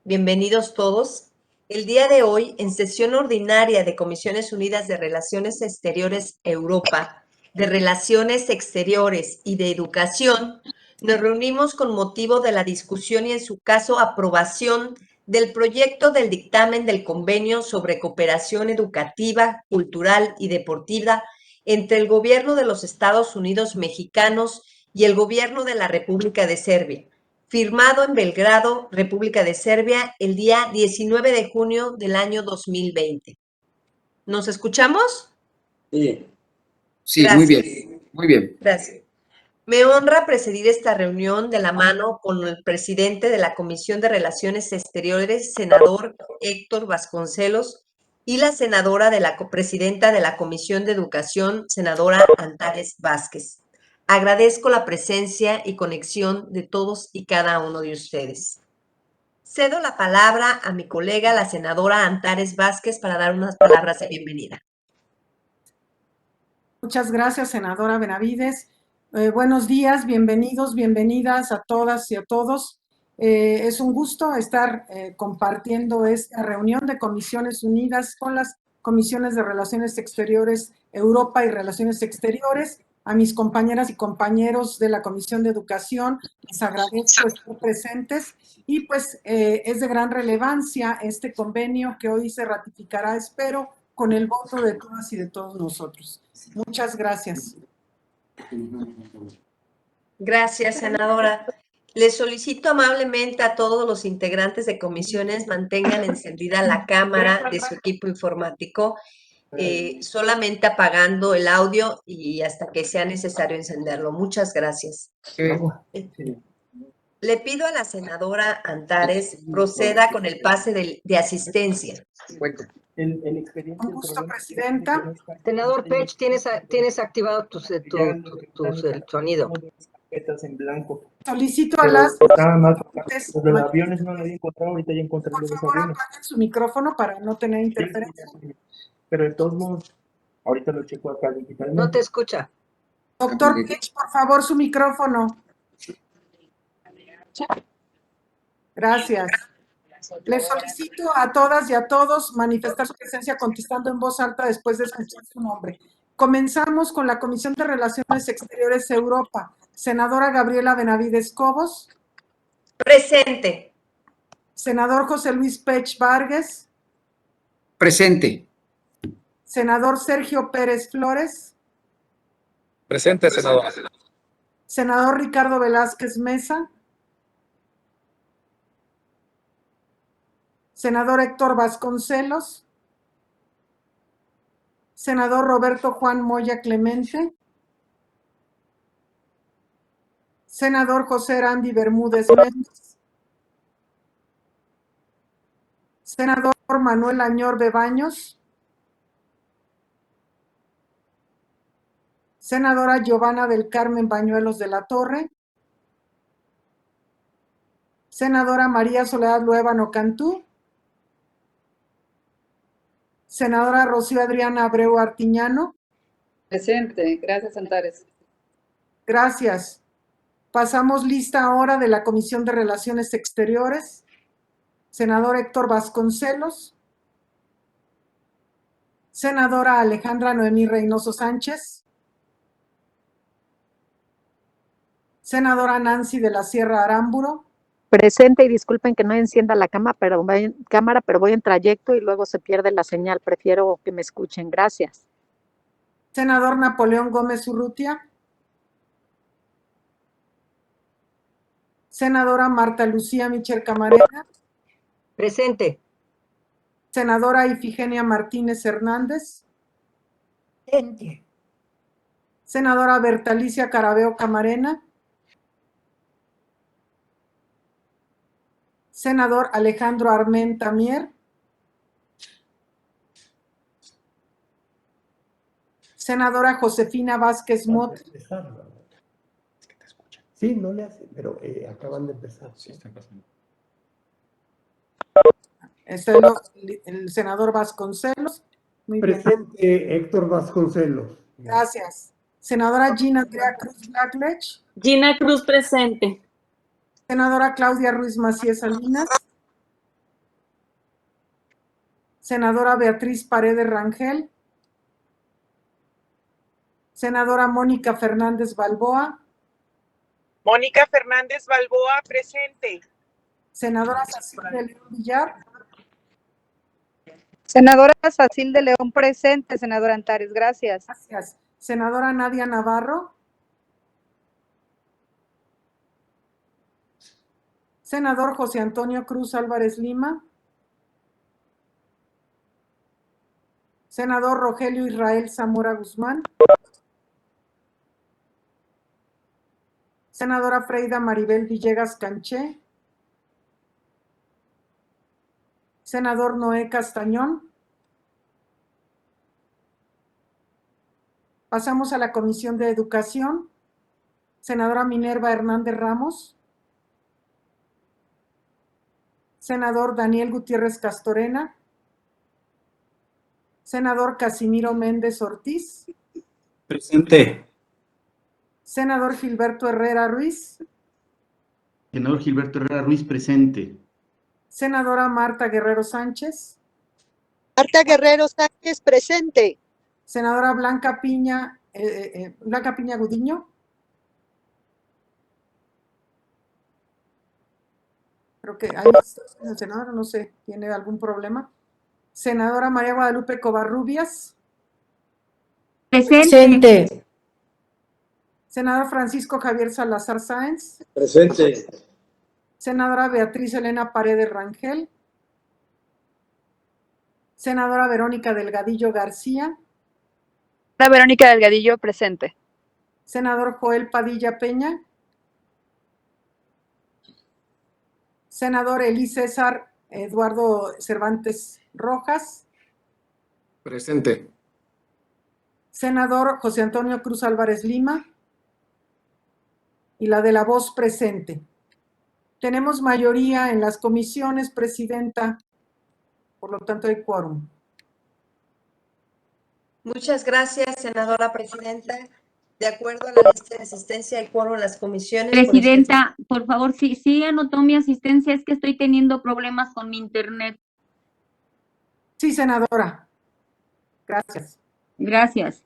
Bienvenidos todos. El día de hoy, en sesión ordinaria de Comisiones Unidas de Relaciones Exteriores Europa, de Relaciones Exteriores y de Educación, nos reunimos con motivo de la discusión y, en su caso, aprobación del proyecto del dictamen del Convenio sobre Cooperación Educativa, Cultural y Deportiva entre el Gobierno de los Estados Unidos Mexicanos y el Gobierno de la República de Serbia, firmado en Belgrado, República de Serbia, el día 19 de junio del año 2020. ¿Nos escuchamos? Sí. Sí, Gracias. muy bien, muy bien. Gracias. Me honra presidir esta reunión de la mano con el presidente de la Comisión de Relaciones Exteriores, senador Héctor Vasconcelos, y la senadora de la presidenta de la Comisión de Educación, senadora Antares Vázquez. Agradezco la presencia y conexión de todos y cada uno de ustedes. Cedo la palabra a mi colega, la senadora Antares Vázquez, para dar unas palabras de bienvenida. Muchas gracias, senadora Benavides. Buenos días, bienvenidos, bienvenidas a todas y a todos. Es un gusto estar compartiendo esta reunión de Comisiones Unidas con las Comisiones de Relaciones Exteriores Europa y Relaciones Exteriores. A mis compañeras y compañeros de la Comisión de Educación, les agradezco estar presentes y pues es de gran relevancia este convenio que hoy se ratificará, espero, con el voto de todas y de todos nosotros. Muchas gracias. Gracias, senadora. Les solicito amablemente a todos los integrantes de comisiones mantengan encendida la cámara de su equipo informático, solamente apagando el audio y hasta que sea necesario encenderlo. Muchas gracias. Le pido a la senadora Antares proceda con el pase de asistencia. Un gusto, presidenta. Senador Pech, tienes activado tu sonido. En blanco. Solicito a las... Nada más, los de los aviones no lo había encontrado, ahorita ya encontré Por los favor, aviones. apaguen su micrófono para no tener interferencia. Pero de todos modos, ahorita lo checo acá digitalmente. No te escucha. Doctor Pech, por favor, su micrófono. Gracias. Les solicito a todas y a todos manifestar su presencia contestando en voz alta después de escuchar su nombre. Comenzamos con la Comisión de Relaciones Exteriores Europa. Senadora Gabriela Benavides Cobos. Presente. Senador José Luis Pech Vargas. Presente. Senador Sergio Pérez Flores. Presente, senador. Senador Ricardo Velázquez Mesa. Senador Héctor Vasconcelos. Senador Roberto Juan Moya Clemente. Senador José Randy Bermúdez Méndez. Senador Manuel Añorbe Baños. Senadora Giovanna del Carmen Bañuelos de la Torre. Senadora María Soledad Luébano Cantú. Senadora Rocío Adriana Abreu Artiñano. Presente. Gracias, Antares. Gracias. Pasamos lista ahora de la Comisión de Relaciones Exteriores. Senador Héctor Vasconcelos. Senadora Alejandra Noemí Reynoso Sánchez. Senadora Nancy de la Sierra Aramburo. Presente, y disculpen que no encienda la cámara, pero voy en trayecto y luego se pierde la señal. Prefiero que me escuchen. Gracias. Senador Napoleón Gómez Urrutia. Senadora Marta Lucía Michel Camarena. Presente. Senadora Ifigenia Martínez Hernández. Presente. Senadora Bertalicia Carabeo Camarena. Senador Alejandro Armenta Mier. Senadora Josefina Vázquez Mot. Sí, no le hace, pero acaban de empezar. Sí, está pasando. Está el senador Vasconcelos. Muy bien. Presente Héctor Vasconcelos. Gracias. Senadora Gina Andrea Cruz Blackledge. Gina Cruz, presente. Senadora Claudia Ruiz Macías Salinas. Senadora Beatriz Paredes Rangel. Senadora Mónica Fernández Balboa. Mónica Fernández Balboa, presente. Senadora Cecilia León Villar. Senadora Sacil de León, presente, senadora Antares, gracias. Gracias. Senadora Nadia Navarro. Senador José Antonio Cruz Álvarez Lima. Senador Rogelio Israel Zamora Guzmán. Senadora Freida Maribel Villegas Canché. Senador Noé Castañón. Pasamos a la Comisión de Educación. Senadora Minerva Hernández Ramos. Senador Daniel Gutiérrez Castorena. Senador Casimiro Méndez Ortiz. Presente. Senador Gilberto Herrera Ruiz. Senador Gilberto Herrera Ruiz, presente. Senadora Marta Guerrero Sánchez. Marta Guerrero Sánchez, presente. Senadora Blanca Piña Gudiño. Creo que ahí está el senador, no sé, ¿tiene algún problema? Senadora María Guadalupe Covarrubias. Presente. Senador Francisco Javier Salazar Sáenz. Presente. Senadora Beatriz Elena Paredes Rangel. Senadora Verónica Delgadillo García. Verónica Delgadillo, presente. Senador Joel Padilla Peña. Senador Elí César Eduardo Cervantes Rojas. Presente. Senador José Antonio Cruz Álvarez Lima. Y la de la voz presente. Tenemos mayoría en las comisiones, Presidenta, por lo tanto hay quórum. Muchas gracias, senadora presidenta. De acuerdo a la lista de asistencia, hay quórum en las comisiones. Presidenta, por favor, sí anotó mi asistencia, es que estoy teniendo problemas con mi internet. Sí, senadora. Gracias. Gracias.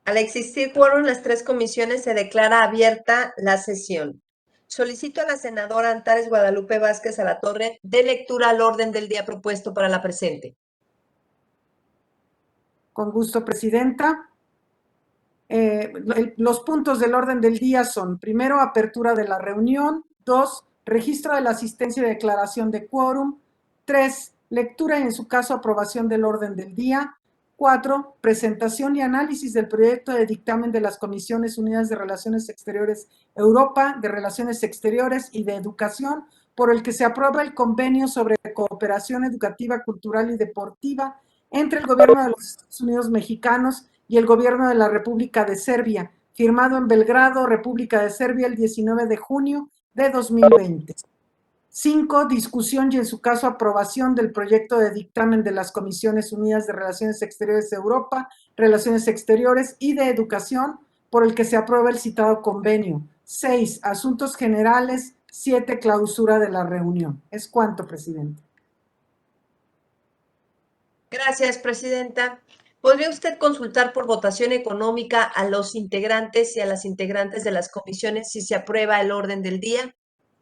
Al existir quórum en las tres comisiones, se declara abierta la sesión. Solicito a la senadora Antares Guadalupe Vázquez Alatorre dé lectura al orden del día propuesto para la presente. Con gusto, Presidenta. Los puntos del orden del día son, primero, apertura de la reunión. 2, registro de la asistencia y declaración de quórum. 3, lectura y, en su caso, aprobación del orden del día. 4, presentación y análisis del proyecto de dictamen de las Comisiones Unidas de Relaciones Exteriores Europa, de Relaciones Exteriores y de Educación, por el que se aprueba el convenio sobre cooperación educativa, cultural y deportiva entre el Gobierno de los Estados Unidos mexicanos y el Gobierno de la República de Serbia, firmado en Belgrado, República de Serbia, el 19 de junio de 2020. 5, discusión y, en su caso, aprobación del proyecto de dictamen de las Comisiones Unidas de Relaciones Exteriores Europa, Relaciones Exteriores y de Educación, por el que se aprueba el citado convenio. 6, asuntos generales. 7, clausura de la reunión. ¿Es cuánto, Presidente? Gracias, Presidenta. ¿Podría usted consultar por votación económica a los integrantes y a las integrantes de las comisiones si se aprueba el orden del día?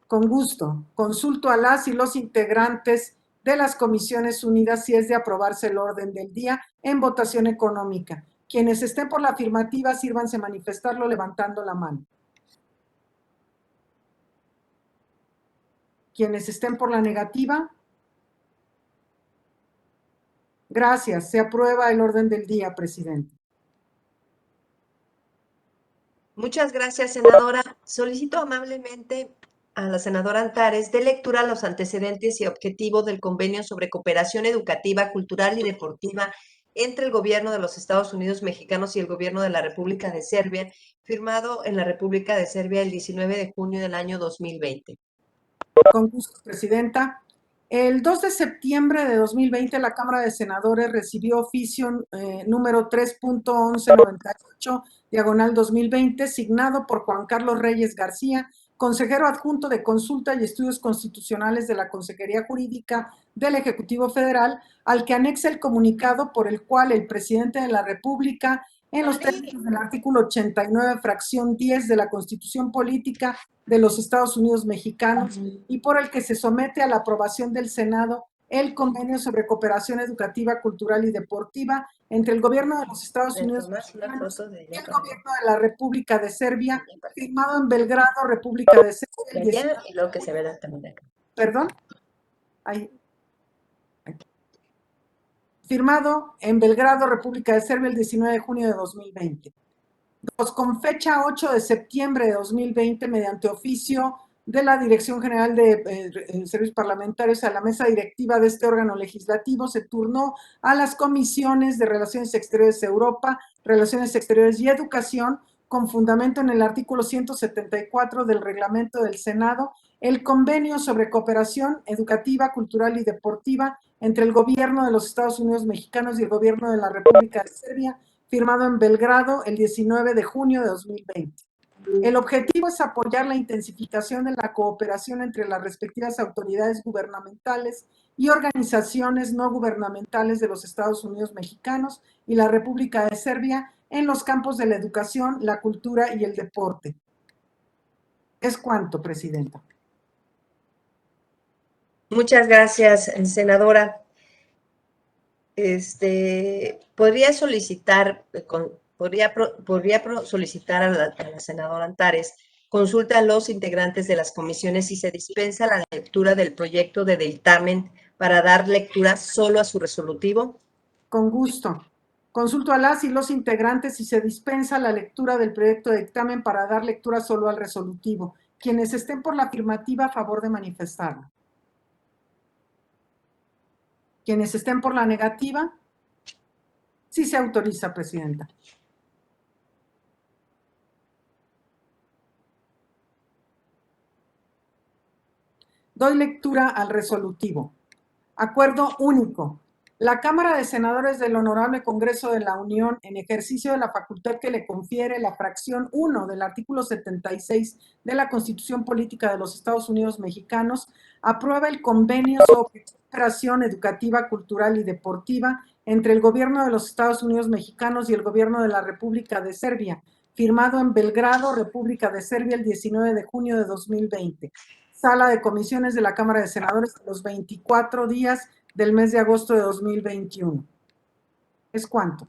Con gusto. Consulto a las y los integrantes de las Comisiones Unidas si es de aprobarse el orden del día en votación económica. Quienes estén por la afirmativa, sírvanse manifestarlo levantando la mano. Quienes estén por la negativa. Gracias. Se aprueba el orden del día, Presidente. Muchas gracias, senadora. Solicito amablemente a la senadora Antares dé lectura a los antecedentes y objetivos del convenio sobre cooperación educativa, cultural y deportiva entre el Gobierno de los Estados Unidos mexicanos y el Gobierno de la República de Serbia, firmado en la República de Serbia el 19 de junio del año 2020. Con gusto, Presidenta. El 2 de septiembre de 2020, la Cámara de Senadores recibió oficio número 3.1198, diagonal 2020, signado por Juan Carlos Reyes García, consejero adjunto de Consulta y Estudios Constitucionales de la Consejería Jurídica del Ejecutivo Federal, al que anexa el comunicado por el cual el presidente de la República, en los términos del artículo 89, fracción 10 de la Constitución Política de los Estados Unidos Mexicanos, y por el que se somete a la aprobación del Senado el convenio sobre cooperación educativa, cultural y deportiva entre el gobierno de los Estados Unidos Mexicanos y el gobierno de la República de Serbia, firmado en Belgrado, República de Serbia. Y luego que se vea también de acá. ¿Perdón? Ahí. Firmado en Belgrado, República de Serbia, el 19 de junio de 2020. 2. Con fecha 8 de septiembre de 2020, mediante oficio de la Dirección General de Servicios Parlamentarios a la mesa directiva de este órgano legislativo, se turnó a las comisiones de Relaciones Exteriores de Europa, Relaciones Exteriores y Educación, con fundamento en el artículo 174 del reglamento del Senado, el convenio sobre cooperación educativa, cultural y deportiva entre el gobierno de los Estados Unidos Mexicanos y el gobierno de la República de Serbia, firmado en Belgrado el 19 de junio de 2020. El objetivo es apoyar la intensificación de la cooperación entre las respectivas autoridades gubernamentales y organizaciones no gubernamentales de los Estados Unidos Mexicanos y la República de Serbia en los campos de la educación, la cultura y el deporte. ¿Es cuánto, Presidenta? Muchas gracias, senadora. Podría solicitar solicitar a la senadora Antares consulta a los integrantes de las comisiones si se dispensa la lectura del proyecto de dictamen para dar lectura solo a su resolutivo. Con gusto. Consulto a las y los integrantes si se dispensa la lectura del proyecto de dictamen para dar lectura solo al resolutivo. Quienes estén por la afirmativa, a favor de manifestarlo. Quienes estén por la negativa, sí se autoriza, Presidenta. Doy lectura al resolutivo. Acuerdo único. La Cámara de Senadores del Honorable Congreso de la Unión, en ejercicio de la facultad que le confiere la fracción 1 del artículo 76 de la Constitución Política de los Estados Unidos Mexicanos, aprueba el convenio sobre cooperación educativa, cultural y deportiva entre el Gobierno de los Estados Unidos Mexicanos y el Gobierno de la República de Serbia, firmado en Belgrado, República de Serbia, el 19 de junio de 2020. Sala de Comisiones de la Cámara de Senadores, los 24 días del mes de agosto de 2021. ¿Es cuánto?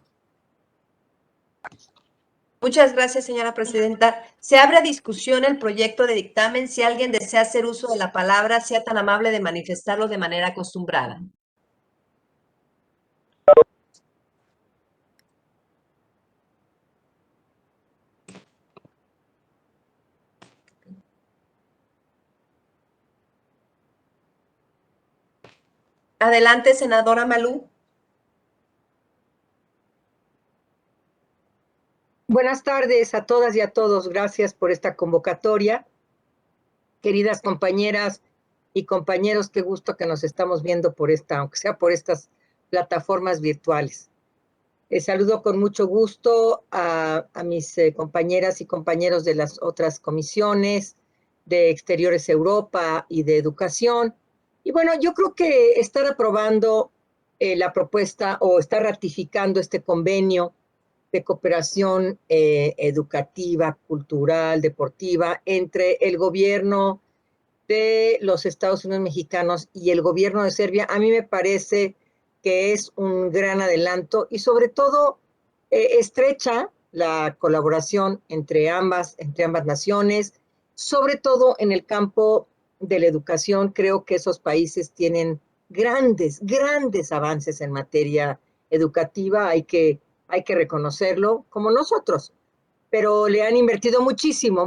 Muchas gracias, señora presidenta. Se abre a discusión el proyecto de dictamen. Si alguien desea hacer uso de la palabra, sea tan amable de manifestarlo de manera acostumbrada. Adelante, senadora Malú. Buenas tardes a todas y a todos. Gracias por esta convocatoria. Queridas compañeras y compañeros, qué gusto que nos estamos viendo por aunque sea por estas plataformas virtuales. Saludo con mucho gusto a mis compañeras y compañeros de las otras comisiones de Exteriores Europa y de Educación. Y bueno, yo creo que estar aprobando la propuesta o estar ratificando este convenio de cooperación educativa, cultural, deportiva entre el gobierno de los Estados Unidos Mexicanos y el gobierno de Serbia, a mí me parece que es un gran adelanto y sobre todo estrecha la colaboración entre ambas naciones, sobre todo en el campo de la educación. Creo que esos países tienen grandes avances en materia educativa, hay que reconocerlo, como nosotros, pero le han invertido muchísimo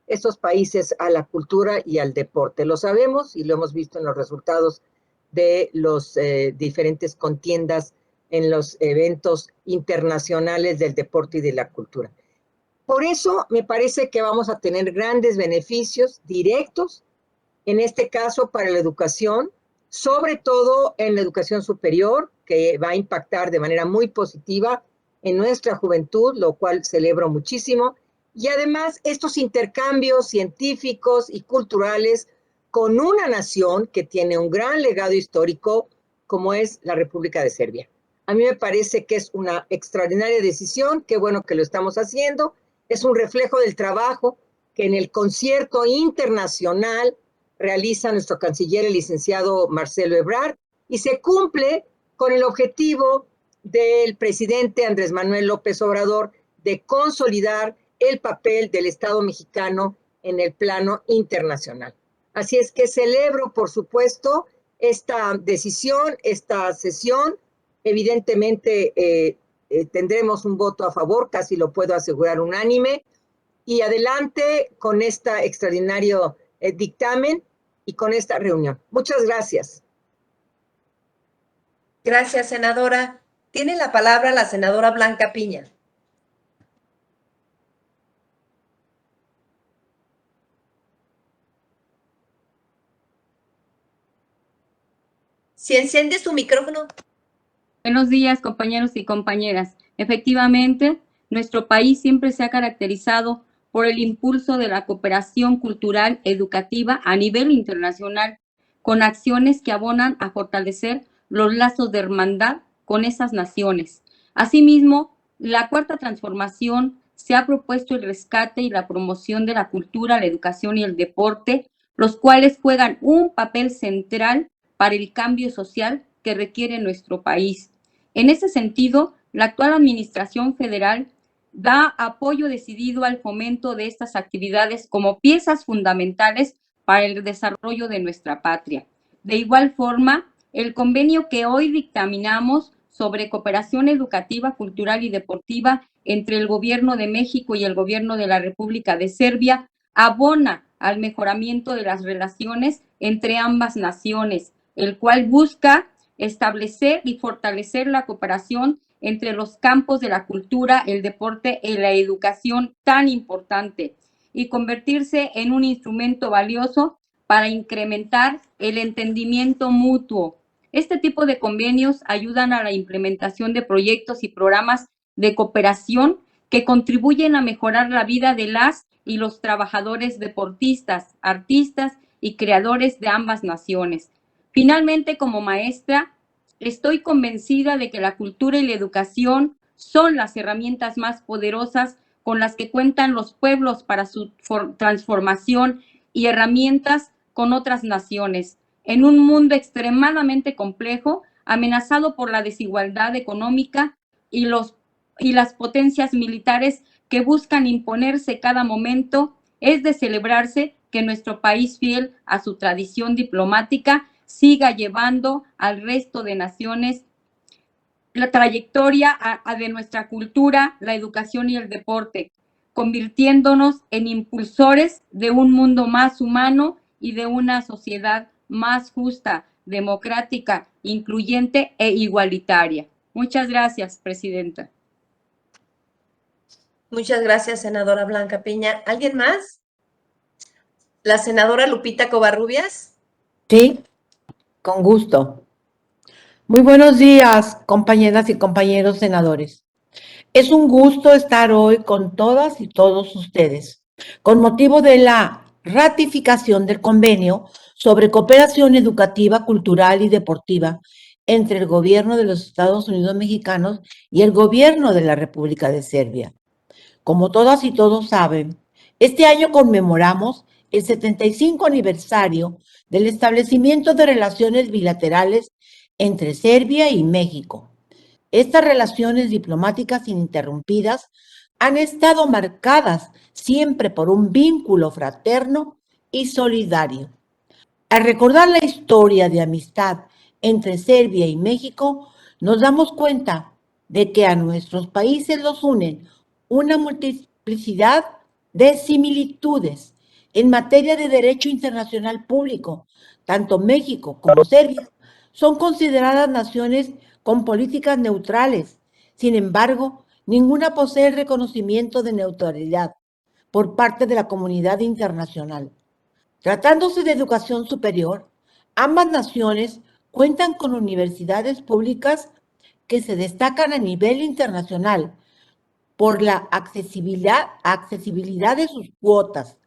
estos países a la cultura y al deporte. Lo sabemos y lo hemos visto en los resultados de los diferentes contiendas en los eventos internacionales del deporte y de la cultura. Por eso me parece que vamos a tener grandes beneficios directos, en este caso para la educación, sobre todo en la educación superior, que va a impactar de manera muy positiva en nuestra juventud, lo cual celebro muchísimo, y además estos intercambios científicos y culturales con una nación que tiene un gran legado histórico como es la República de Serbia. A mí me parece que es una extraordinaria decisión, qué bueno que lo estamos haciendo, es un reflejo del trabajo que en el concierto internacional realiza nuestro canciller, el licenciado Marcelo Ebrard, y se cumple con el objetivo del presidente Andrés Manuel López Obrador de consolidar el papel del Estado mexicano en el plano internacional. Así es que celebro, por supuesto, esta decisión, esta sesión. Evidentemente tendremos un voto a favor, casi lo puedo asegurar unánime, y adelante con este extraordinario dictamen y con esta reunión. Muchas gracias. Gracias, senadora. Tiene la palabra la senadora Blanca Piña. Si enciende su micrófono. Buenos días, compañeros y compañeras. Efectivamente, nuestro país siempre se ha caracterizado por el impulso de la cooperación cultural educativa a nivel internacional, con acciones que abonan a fortalecer los lazos de hermandad con esas naciones. Asimismo, la Cuarta Transformación se ha propuesto el rescate y la promoción de la cultura, la educación y el deporte, los cuales juegan un papel central para el cambio social que requiere nuestro país. En ese sentido, la actual administración federal da apoyo decidido al fomento de estas actividades como piezas fundamentales para el desarrollo de nuestra patria. De igual forma, el convenio que hoy dictaminamos sobre cooperación educativa, cultural y deportiva entre el Gobierno de México y el Gobierno de la República de Serbia abona al mejoramiento de las relaciones entre ambas naciones, el cual busca establecer y fortalecer la cooperación entre los campos de la cultura, el deporte y la educación tan importante, y convertirse en un instrumento valioso para incrementar el entendimiento mutuo. Este tipo de convenios ayudan a la implementación de proyectos y programas de cooperación que contribuyen a mejorar la vida de las y los trabajadores deportistas, artistas y creadores de ambas naciones. Finalmente, como maestra, estoy convencida de que la cultura y la educación son las herramientas más poderosas con las que cuentan los pueblos para su transformación y herramientas con otras naciones. En un mundo extremadamente complejo, amenazado por la desigualdad económica y las potencias militares que buscan imponerse cada momento, es de celebrarse que nuestro país, fiel a su tradición diplomática, siga llevando al resto de naciones la trayectoria de nuestra cultura, la educación y el deporte, convirtiéndonos en impulsores de un mundo más humano y de una sociedad más justa, democrática, incluyente e igualitaria. Muchas gracias, presidenta. Muchas gracias, senadora Blanca Piña. ¿Alguien más? ¿La senadora Lupita Covarrubias? Sí, con gusto. Muy buenos días, compañeras y compañeros senadores. Es un gusto estar hoy con todas y todos ustedes, con motivo de la ratificación del convenio sobre cooperación educativa, cultural y deportiva entre el gobierno de los Estados Unidos mexicanos y el gobierno de la República de Serbia. Como todas y todos saben, este año conmemoramos el 75 aniversario del establecimiento de relaciones bilaterales entre Serbia y México. Estas relaciones diplomáticas ininterrumpidas han estado marcadas siempre por un vínculo fraterno y solidario. Al recordar la historia de amistad entre Serbia y México, nos damos cuenta de que a nuestros países los unen una multiplicidad de similitudes en materia de derecho internacional público. Tanto México como Serbia son consideradas naciones con políticas neutrales. Sin embargo, ninguna posee el reconocimiento de neutralidad por parte de la comunidad internacional. Tratándose de educación superior, ambas naciones cuentan con universidades públicas que se destacan a nivel internacional, por la accesibilidad de sus cuotas,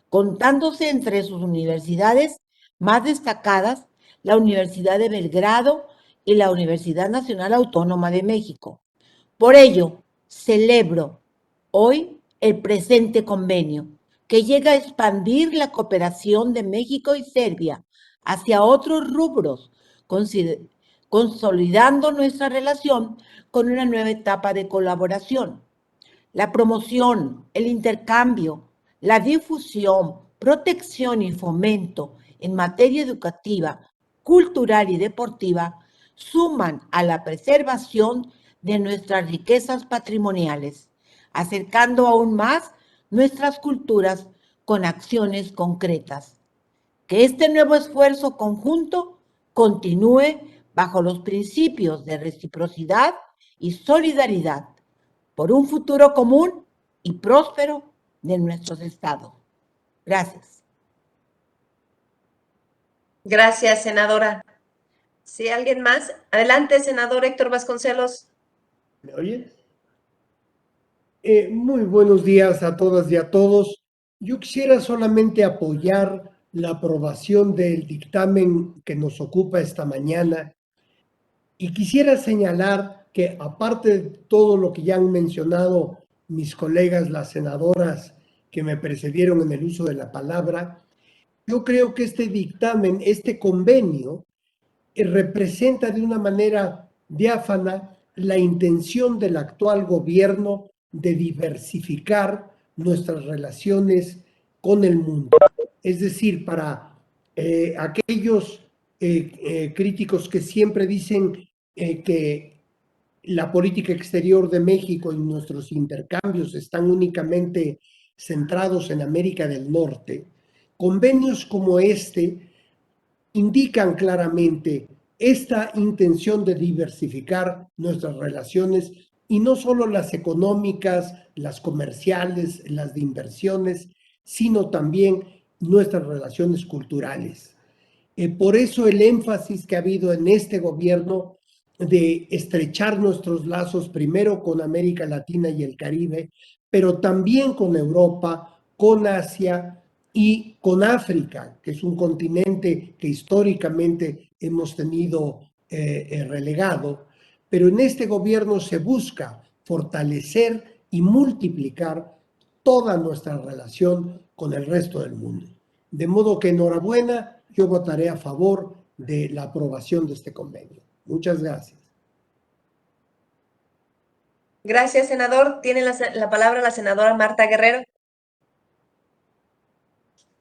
contándose entre sus universidades más destacadas la Universidad de Belgrado y la Universidad Nacional Autónoma de México. Por ello, celebro hoy el presente convenio, que llega a expandir la cooperación de México y Serbia hacia otros rubros, consolidando nuestra relación con una nueva etapa de colaboración. La promoción, el intercambio, la difusión, protección y fomento en materia educativa, cultural y deportiva suman a la preservación de nuestras riquezas patrimoniales, acercando aún más nuestras culturas con acciones concretas. Que este nuevo esfuerzo conjunto continúe bajo los principios de reciprocidad y solidaridad por un futuro común y próspero de nuestros estados. Gracias. Gracias, senadora. ¿Sí, alguien más? Adelante, senador Héctor Vasconcelos. ¿Me oyen? Muy buenos días a todas y a todos. Yo quisiera solamente apoyar la aprobación del dictamen que nos ocupa esta mañana y quisiera señalar que aparte de todo lo que ya han mencionado mis colegas, las senadoras que me precedieron en el uso de la palabra, yo creo que este dictamen, este convenio, representa de una manera diáfana la intención del actual gobierno de diversificar nuestras relaciones con el mundo. Es decir, para aquellos críticos que siempre dicen que la política exterior de México y nuestros intercambios están únicamente centrados en América del Norte, convenios como este indican claramente esta intención de diversificar nuestras relaciones y no solo las económicas, las comerciales, las de inversiones, sino también nuestras relaciones culturales. Por eso el énfasis que ha habido en este gobierno de estrechar nuestros lazos primero con América Latina y el Caribe, pero también con Europa, con Asia y con África, que es un continente que históricamente hemos tenido relegado, pero en este gobierno se busca fortalecer y multiplicar toda nuestra relación con el resto del mundo. De modo que enhorabuena, yo votaré a favor de la aprobación de este convenio. Muchas gracias. Gracias, senador. Tiene la palabra la senadora Marta Guerrero.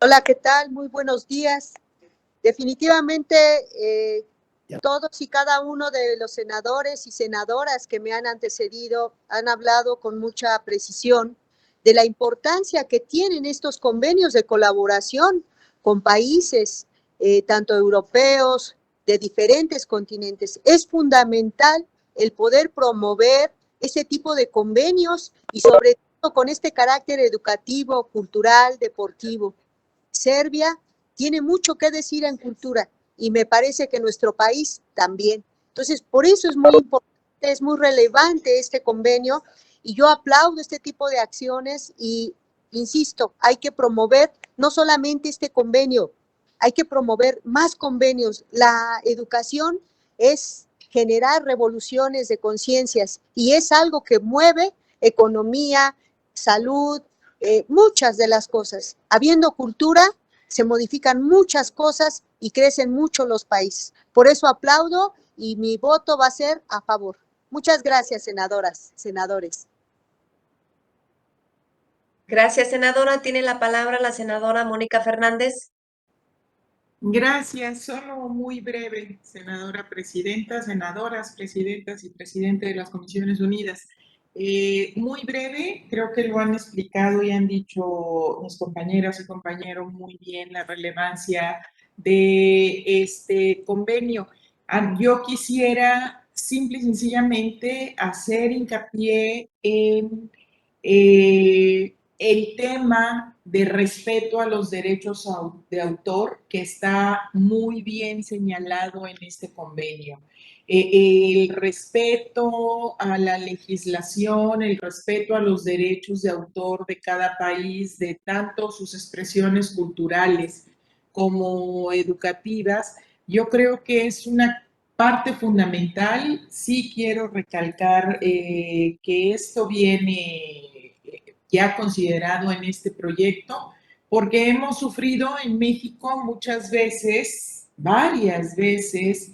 Hola, ¿qué tal? Muy buenos días. Definitivamente, todos y cada uno de los senadores y senadoras que me han antecedido han hablado con mucha precisión de la importancia que tienen estos convenios de colaboración con países, tanto europeos, de diferentes continentes. Es fundamental el poder promover ese tipo de convenios y sobre todo con este carácter educativo, cultural, deportivo. Serbia tiene mucho que decir en cultura y me parece que nuestro país también. Entonces, por eso es muy importante, es muy relevante este convenio y yo aplaudo este tipo de acciones y, insisto, hay que promover no solamente este convenio, hay que promover más convenios. La educación es generar revoluciones de conciencias y es algo que mueve economía, salud, muchas de las cosas. Habiendo cultura, se modifican muchas cosas y crecen mucho los países. Por eso aplaudo y mi voto va a ser a favor. Muchas gracias, senadoras, senadores. Gracias, senadora. Tiene la palabra la senadora Mónica Fernández. Gracias, solo muy breve, senadora presidenta, senadoras, presidentas y presidente de las Comisiones Unidas. Muy breve, creo que lo han explicado y han dicho mis compañeras y compañeros muy bien la relevancia de este convenio. Yo quisiera simple y sencillamente hacer hincapié en el tema de respeto a los derechos de autor, que está muy bien señalado en este convenio. El respeto a la legislación, el respeto a los derechos de autor de cada país, de tanto sus expresiones culturales como educativas, yo creo que es una parte fundamental. Sí quiero recalcar que esto viene ya considerado en este proyecto, porque hemos sufrido en México muchas veces, varias veces,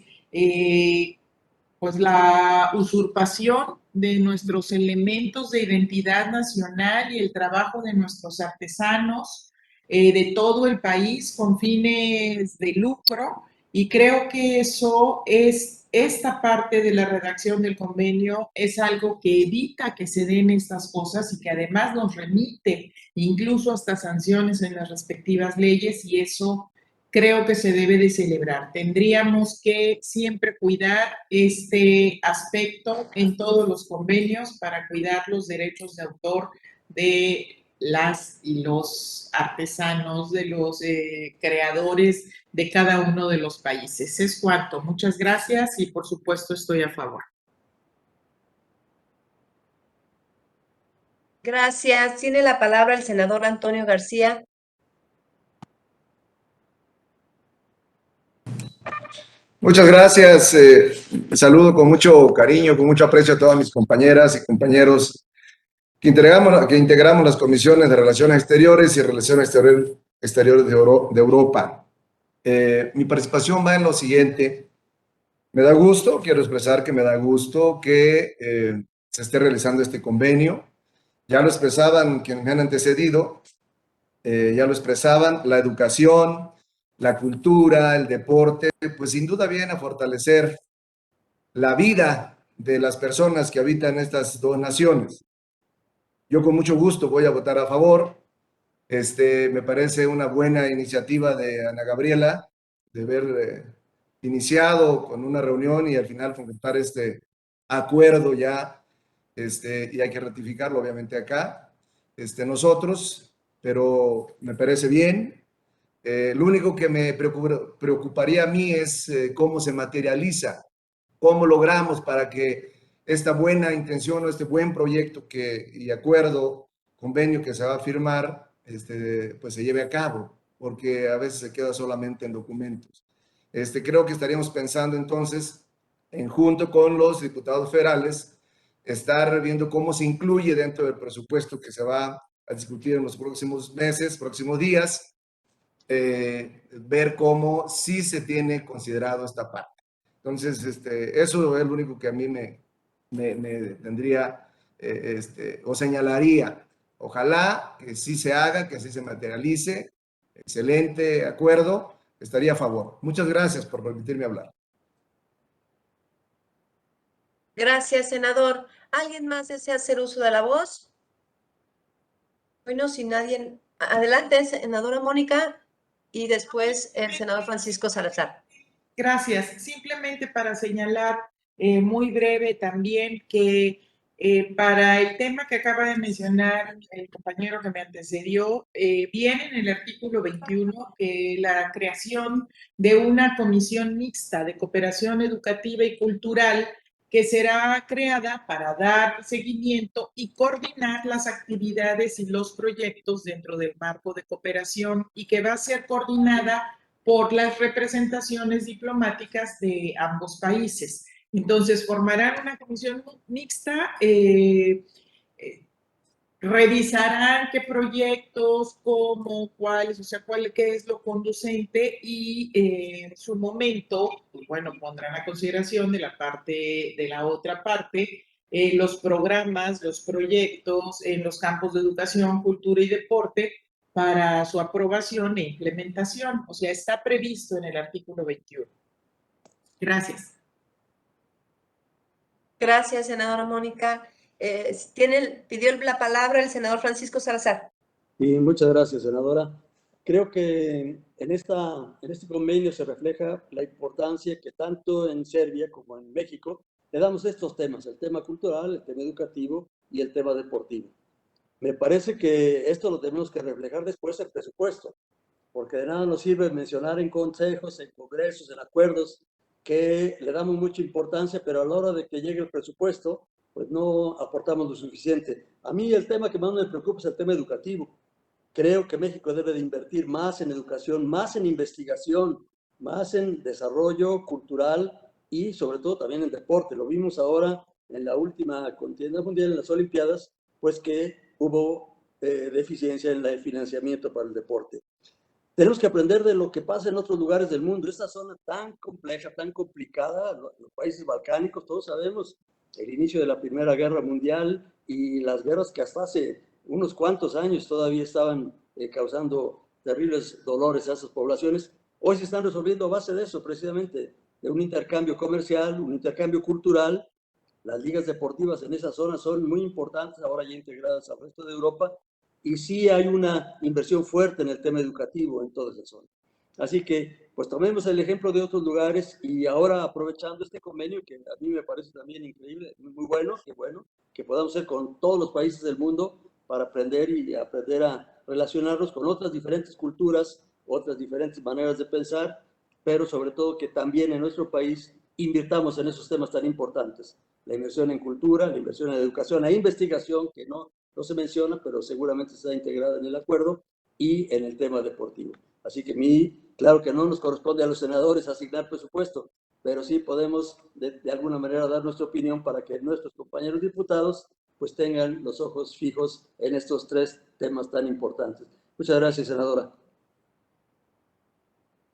pues la usurpación de nuestros elementos de identidad nacional y el trabajo de nuestros artesanos de todo el país con fines de lucro, y creo que eso es, esta parte de la redacción del convenio es algo que evita que se den estas cosas y que además nos remite incluso hasta sanciones en las respectivas leyes, y eso creo que se debe de celebrar. Tendríamos que siempre cuidar este aspecto en todos los convenios para cuidar los derechos de autor de las y los artesanos, de los creadores de cada uno de los países. Es cuanto. Muchas gracias y por supuesto estoy a favor. Gracias. Tiene la palabra el senador Antonio García. Muchas gracias. Saludo con mucho cariño, con mucho aprecio a todas mis compañeras y compañeros que integramos las comisiones de Relaciones Exteriores y Relaciones Exteriores de Europa. Mi participación va en lo siguiente. Me da gusto, quiero expresar que me da gusto que se esté realizando este convenio. Ya lo expresaban quienes me han antecedido, ya lo expresaban, la educación, la cultura, el deporte, pues sin duda viene a fortalecer la vida de las personas que habitan estas dos naciones. Yo con mucho gusto voy a votar a favor. Me parece una buena iniciativa de Ana Gabriela de haber iniciado con una reunión y al final concretar este acuerdo ya, y hay que ratificarlo obviamente acá, nosotros, pero me parece bien. Lo único que me preocuparía a mí es cómo se materializa, cómo logramos para que esta buena intención o este buen proyecto y acuerdo, convenio que se va a firmar, pues se lleve a cabo, porque a veces se queda solamente en documentos. Creo que estaríamos pensando entonces, junto con los diputados federales, estar viendo cómo se incluye dentro del presupuesto que se va a discutir en los próximos meses, próximos días, ver cómo sí se tiene considerado esta parte. Entonces, eso es lo único que a mí me tendría, o señalaría. Ojalá que sí se haga, que sí se materialice. Excelente acuerdo, estaría a favor. Muchas gracias por permitirme hablar. Gracias, senador. ¿Alguien más desea hacer uso de la voz? Bueno, si nadie... Adelante, senadora Mónica, y después el senador Francisco Salazar. Gracias. Simplemente para señalar muy breve también que para el tema que acaba de mencionar el compañero que me antecedió, viene en el artículo 21 la creación de una comisión mixta de cooperación educativa y cultural que será creada para dar seguimiento y coordinar las actividades y los proyectos dentro del marco de cooperación, y que va a ser coordinada por las representaciones diplomáticas de ambos países. Entonces, formarán una comisión mixta, revisarán qué proyectos, cómo, cuáles, o sea, qué es lo conducente, y en su momento, pues bueno, pondrán a consideración de la otra parte, los programas, los proyectos en los campos de educación, cultura y deporte para su aprobación e implementación. O sea, está previsto en el artículo 21. Gracias. Gracias, senadora Mónica. Pidió la palabra el senador Francisco Salazar. Y muchas gracias, senadora. Creo que en este convenio se refleja la importancia que tanto en Serbia como en México le damos a estos temas, el tema cultural, el tema educativo y el tema deportivo. Me parece que esto lo tenemos que reflejar después en presupuesto, porque de nada nos sirve mencionar en consejos, en congresos, en acuerdos, que le damos mucha importancia, pero a la hora de que llegue el presupuesto, pues no aportamos lo suficiente. A mí el tema que más me preocupa es el tema educativo. Creo que México debe de invertir más en educación, más en investigación, más en desarrollo cultural y sobre todo también en deporte. Lo vimos ahora en la última contienda mundial, en las Olimpiadas, pues que hubo deficiencia en el financiamiento para el deporte. Tenemos que aprender de lo que pasa en otros lugares del mundo. Esta zona tan compleja, tan complicada, los países balcánicos, todos sabemos el inicio de la Primera Guerra Mundial y las guerras que hasta hace unos cuantos años todavía estaban causando terribles dolores a esas poblaciones. Hoy se están resolviendo a base de eso, precisamente, de un intercambio comercial, un intercambio cultural. Las ligas deportivas en esa zona son muy importantes, ahora ya integradas al resto de Europa, y sí hay una inversión fuerte en el tema educativo en toda esa zona. Así que, pues tomemos el ejemplo de otros lugares y ahora aprovechando este convenio, que a mí me parece también increíble, muy bueno, que podamos hacer con todos los países del mundo para aprender y aprender a relacionarnos con otras diferentes culturas, otras diferentes maneras de pensar, pero sobre todo que también en nuestro país invirtamos en esos temas tan importantes. La inversión en cultura, la inversión en educación, la investigación, que no se menciona, pero seguramente está integrada en el acuerdo, y en el tema deportivo. Así que claro que no nos corresponde a los senadores asignar presupuesto, pero sí podemos de alguna manera dar nuestra opinión para que nuestros compañeros diputados pues tengan los ojos fijos en estos tres temas tan importantes. Muchas gracias, senadora.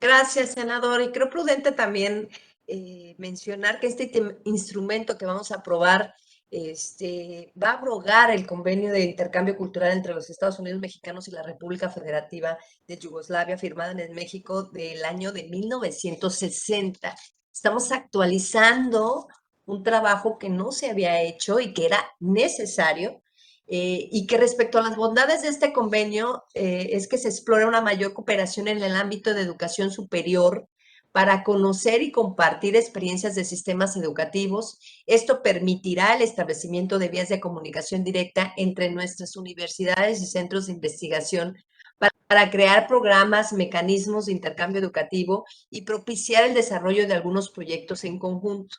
Gracias, senador. Y creo prudente también mencionar que este instrumento que vamos a aprobar va a abrogar el convenio de intercambio cultural entre los Estados Unidos mexicanos y la República Federativa de Yugoslavia, firmada en México del año de 1960. Estamos actualizando un trabajo que no se había hecho y que era necesario. Y que respecto a las bondades de este convenio es que se explora una mayor cooperación en el ámbito de educación superior para conocer y compartir experiencias de sistemas educativos. Esto permitirá el establecimiento de vías de comunicación directa entre nuestras universidades y centros de investigación para crear programas, mecanismos de intercambio educativo y propiciar el desarrollo de algunos proyectos en conjunto.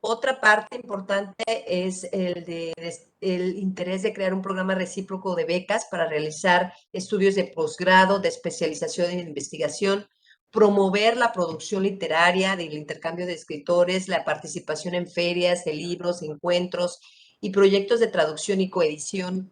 Otra parte importante es el interés de crear un programa recíproco de becas para realizar estudios de posgrado, de especialización en investigación, promover la producción literaria, del intercambio de escritores, la participación en ferias de libros, encuentros y proyectos de traducción y coedición,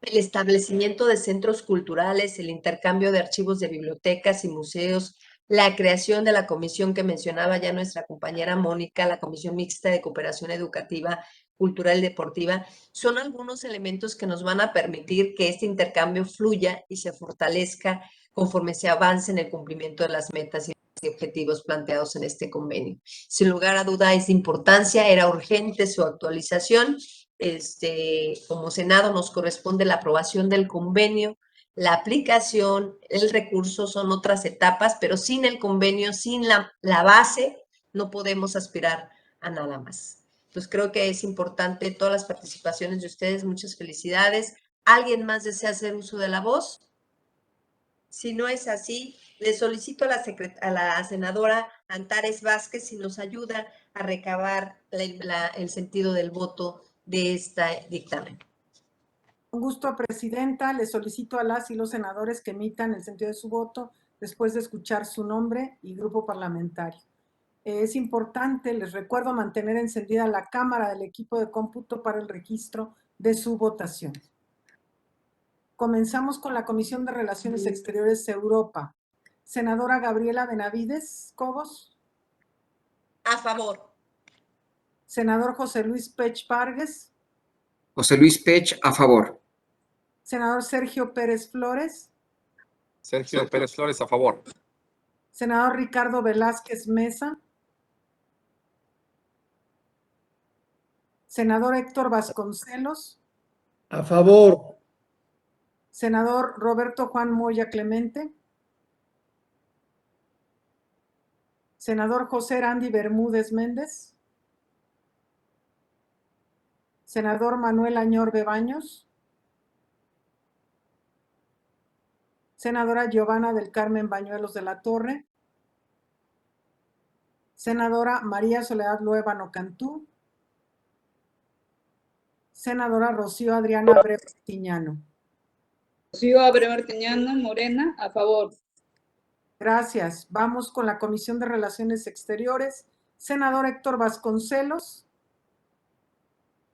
el establecimiento de centros culturales, el intercambio de archivos de bibliotecas y museos, la creación de la comisión que mencionaba ya nuestra compañera Mónica, la Comisión Mixta de Cooperación Educativa, Cultural y Deportiva, son algunos elementos que nos van a permitir que este intercambio fluya y se fortalezca conforme se avance en el cumplimiento de las metas y objetivos planteados en este convenio. Sin lugar a duda es de importancia, era urgente su actualización. Como Senado nos corresponde la aprobación del convenio, la aplicación, el recurso son otras etapas, pero sin el convenio, sin la base, no podemos aspirar a nada más. Entonces creo que es importante todas las participaciones de ustedes, muchas felicidades. ¿Alguien más desea hacer uso de la voz? Si no es así, le solicito a la senadora Antares Vázquez si nos ayuda a recabar el sentido del voto de este dictamen. Con gusto, presidenta. Le solicito a las y los senadores que emitan el sentido de su voto después de escuchar su nombre y grupo parlamentario. Es importante, les recuerdo, mantener encendida la cámara del equipo de cómputo para el registro de su votación. Comenzamos con la Comisión de Relaciones Exteriores Europa. Senadora Gabriela Benavides Cobos. A favor. Senador José Luis Pech Pargues. José Luis Pech, a favor. Senador Sergio Pérez Flores. Sergio Pérez Flores, a favor. Senador Ricardo Velázquez Mesa. Senador Héctor Vasconcelos. A favor. Senador Roberto Juan Moya Clemente. Senador José Randy Bermúdez Méndez. Senador Manuel Añor Bebaños. Senadora Giovanna del Carmen Bañuelos de la Torre. Senadora María Soledad Luébano Cantú. Senadora Rocío Adriana Abreu Tiñano. Rocío Abreu Tiñano, Morena, a favor. Gracias. Vamos con la Comisión de Relaciones Exteriores. Senador Héctor Vasconcelos.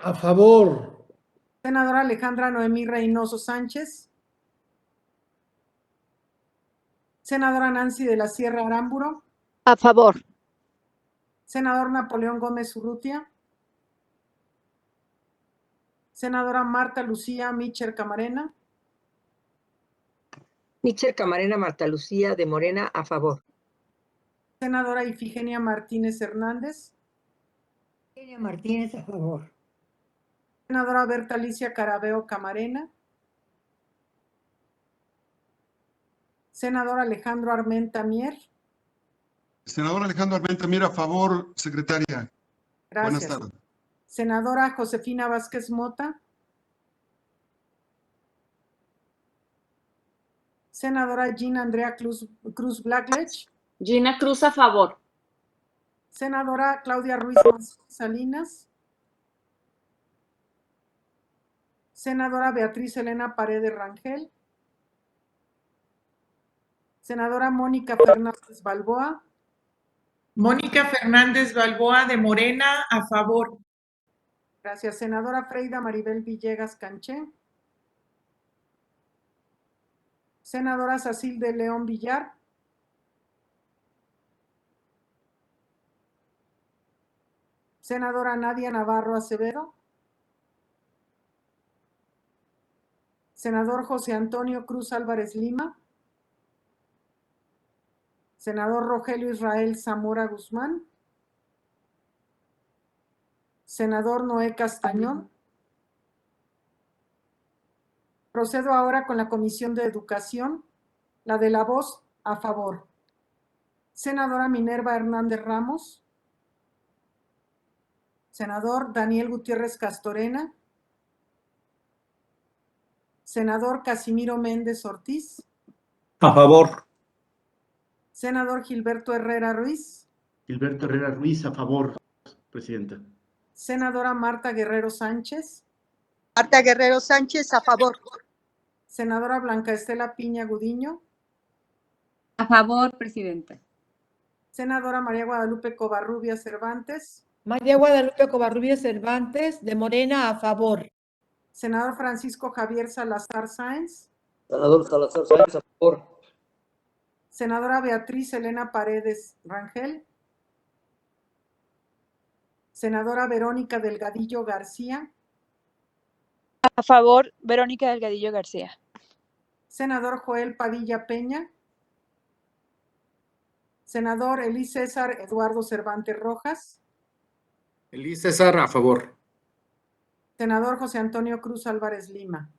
A favor. Senadora Alejandra Noemí Reynoso Sánchez. Senadora Nancy de la Sierra Aramburo. A favor. Senador Napoleón Gómez Urrutia. Senadora Marta Lucía Mitchell Camarena. Mitchell Camarena Marta Lucía de Morena, a favor. Senadora Ifigenia Martínez Hernández. Ifigenia Martínez, a favor. Senadora Berta Alicia Carabeo Camarena. Senador Alejandro Armenta Mier. Senador Alejandro Armenta Mier, a favor, secretaria. Gracias. Buenas tardes. Senadora Josefina Vázquez Mota. Senadora Gina Andrea Cruz Blackledge. Gina Cruz, a favor. Senadora Claudia Ruiz Salinas. Senadora Beatriz Elena Paredes Rangel. Senadora Mónica Fernández Balboa. Mónica Fernández Balboa de Morena, a favor. Gracias. Senadora Freida Maribel Villegas Canché. Senadora Sacil de León Villar. Senadora Nadia Navarro Acevedo. Senador José Antonio Cruz Álvarez Lima. Senador Rogelio Israel Zamora Guzmán. Senador Noé Castañón. Procedo ahora con la Comisión de Educación. La de la voz, a favor. Senadora Minerva Hernández Ramos. Senador Daniel Gutiérrez Castorena. Senador Casimiro Méndez Ortiz. A favor. Senador Gilberto Herrera Ruiz. Gilberto Herrera Ruiz, a favor, presidenta. Senadora Marta Guerrero Sánchez. Marta Guerrero Sánchez, a favor. Senadora Blanca Estela Piña Gudiño. A favor, presidenta. Senadora María Guadalupe Covarrubias Cervantes. María Guadalupe Covarrubias Cervantes, de Morena, a favor. Senador Francisco Javier Salazar Sáenz. Senador Salazar Sáenz, a favor. Senadora Beatriz Elena Paredes Rangel. Senadora Verónica Delgadillo García. A favor, Verónica Delgadillo García. Senador Joel Padilla Peña. Senador Elí César Eduardo Cervantes Rojas. Elí César, a favor. Senador José Antonio Cruz Álvarez Lima.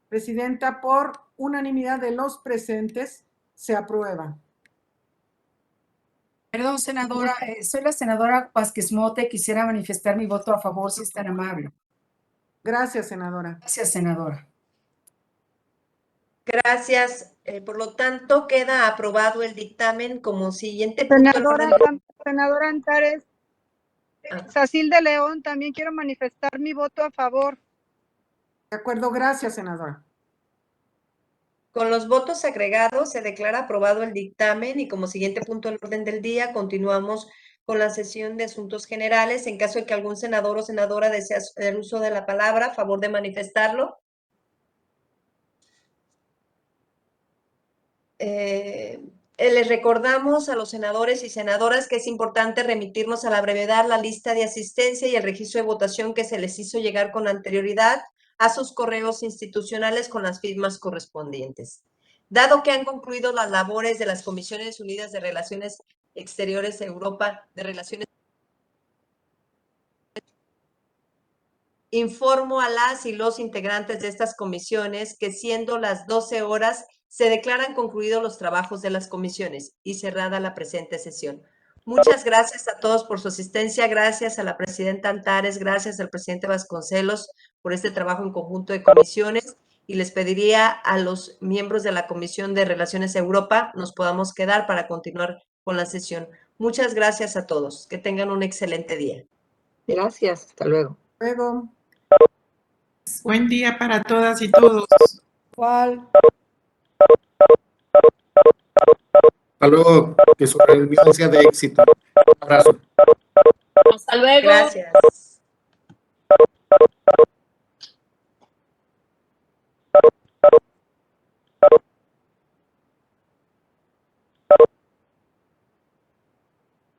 Presidenta, por unanimidad de los presentes, se aprueba. Perdón, senadora, soy la senadora Vázquez Mota y quisiera manifestar mi voto a favor, si es tan amable. Gracias, senadora. Gracias, senadora. Gracias. Por lo tanto, queda aprobado el dictamen como siguiente punto. Senadora Antares, Sacil de León, también quiero manifestar mi voto a favor. De acuerdo, gracias, senadora. Con los votos agregados se declara aprobado el dictamen y como siguiente punto del orden del día continuamos con la sesión de asuntos generales. En caso de que algún senador o senadora desee el uso de la palabra, a favor de manifestarlo. Les recordamos a los senadores y senadoras que es importante remitirnos a la brevedad la lista de asistencia y el registro de votación que se les hizo llegar con anterioridad a sus correos institucionales con las firmas correspondientes. Dado que han concluido las labores de las Comisiones Unidas de Relaciones Exteriores de Europa, informo a las y los integrantes de estas comisiones que siendo las 12 horas se declaran concluidos los trabajos de las comisiones y cerrada la presente sesión. Muchas gracias a todos por su asistencia, gracias a la presidenta Antares, gracias al presidente Vasconcelos por este trabajo en conjunto de comisiones y les pediría a los miembros de la Comisión de Relaciones Europa nos podamos quedar para continuar con la sesión. Muchas gracias a todos. Que tengan un excelente día. Gracias. Hasta luego. Luego. Buen día para todas y todos. ¿Cuál? Hasta luego, que su reunión sea de éxito. Un abrazo. Hasta luego. Gracias.